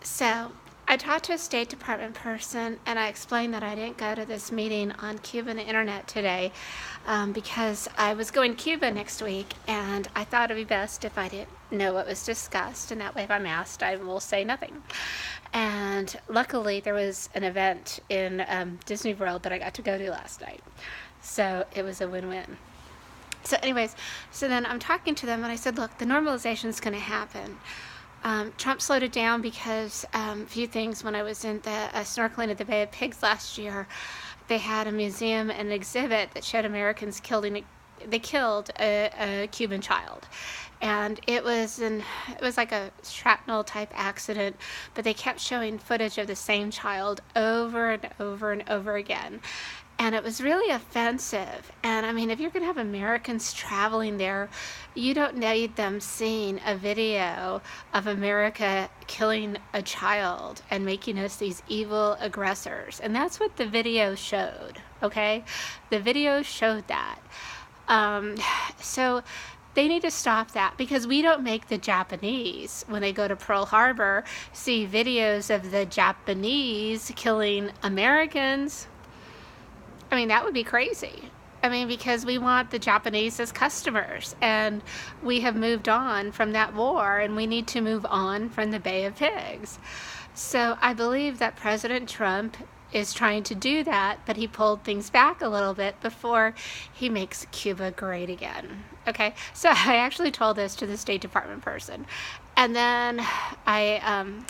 So I talked to a State Department person, and I explained that I didn't go to this meeting on Cuban internet today because I was going to Cuba next week, and I thought it'd be best if I didn't know what was discussed, and that way if I'm asked, I will say nothing. And luckily, there was an event in Disney World that I got to go to last night, so it was a win-win. So anyways, so then I'm talking to them, and I said, look, the normalization is going to happen. Trump slowed it down because a few things. When I was in the snorkeling at the Bay of Pigs last year, they had a museum and an exhibit that showed Americans they killed a Cuban child, and it was like a shrapnel type accident, but they kept showing footage of the same child over and over and over again. And it was really offensive. And I mean, if you're going to have Americans traveling there, you don't need them seeing a video of America killing a child and making us these evil aggressors. And that's what the video showed, okay? The video showed that. So they need to stop that, because we don't make the Japanese, when they go to Pearl Harbor, see videos of the Japanese killing Americans. I mean, that would be crazy. I mean, because we want the Japanese as customers, and we have moved on from that war, and we need to move on from the Bay of Pigs. So I believe that President Trump is trying to do that, but he pulled things back a little bit before he makes Cuba great again. Okay, so I actually told this to the State Department person, and then oh,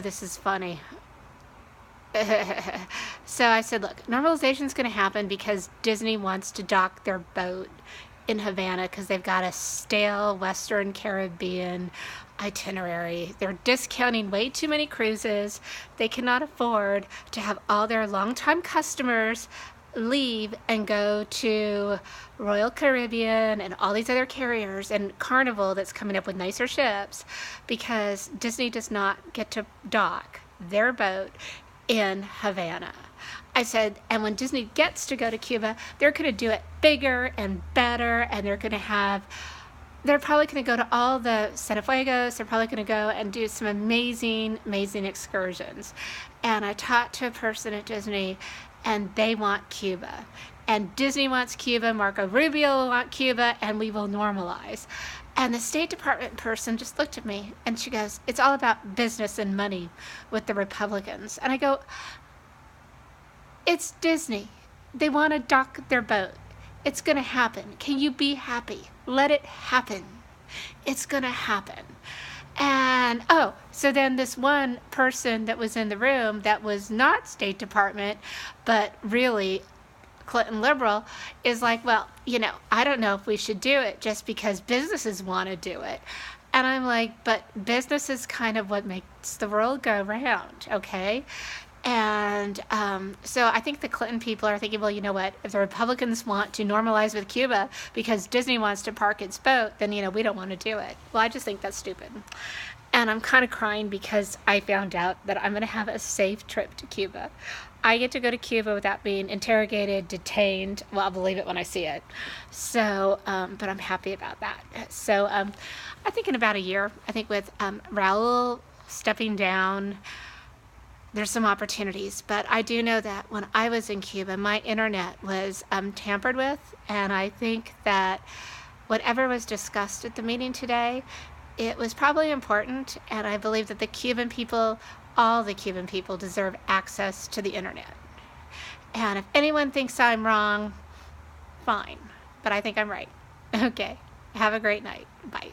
this is funny. So I said, look, normalization is going to happen because Disney wants to dock their boat in Havana because they've got a stale Western Caribbean itinerary. They're discounting way too many cruises. They cannot afford to have all their longtime customers leave and go to Royal Caribbean and all these other carriers and Carnival that's coming up with nicer ships, because Disney does not get to dock their boat in Havana. I said, and when Disney gets to go to Cuba, they're going to do it bigger and better, and they're probably going to go to all the Cienfuegos. They're probably going to go and do some amazing, amazing excursions. And I talked to a person at Disney, and they want Cuba. And Disney wants Cuba, Marco Rubio will want Cuba, and we will normalize. And the State Department person just looked at me, and she goes, it's all about business and money with the Republicans. And I go, it's Disney. They want to dock their boat. It's going to happen. Can you be happy? Let it happen. It's going to happen. And, oh, so then this one person that was in the room that was not State Department, but really Clinton liberal, is like, well, I don't know if we should do it just because businesses want to do it. And I'm like, but business is kind of what makes the world go round, okay? And so I think the Clinton people are thinking, well, you know what? If the Republicans want to normalize with Cuba because Disney wants to park its boat, then, we don't want to do it. Well, I just think that's stupid. And I'm kind of crying because I found out that I'm going to have a safe trip to Cuba. I get to go to Cuba without being interrogated, detained. Well, I'll believe it when I see it. So, but I'm happy about that. So I think in about a year, I think with Raul stepping down, there's some opportunities. But I do know that when I was in Cuba, my internet was tampered with. And I think that whatever was discussed at the meeting today, it was probably important, and I believe that the Cuban people, all the Cuban people, deserve access to the internet. And if anyone thinks I'm wrong, fine, but I think I'm right. Okay, have a great night. Bye.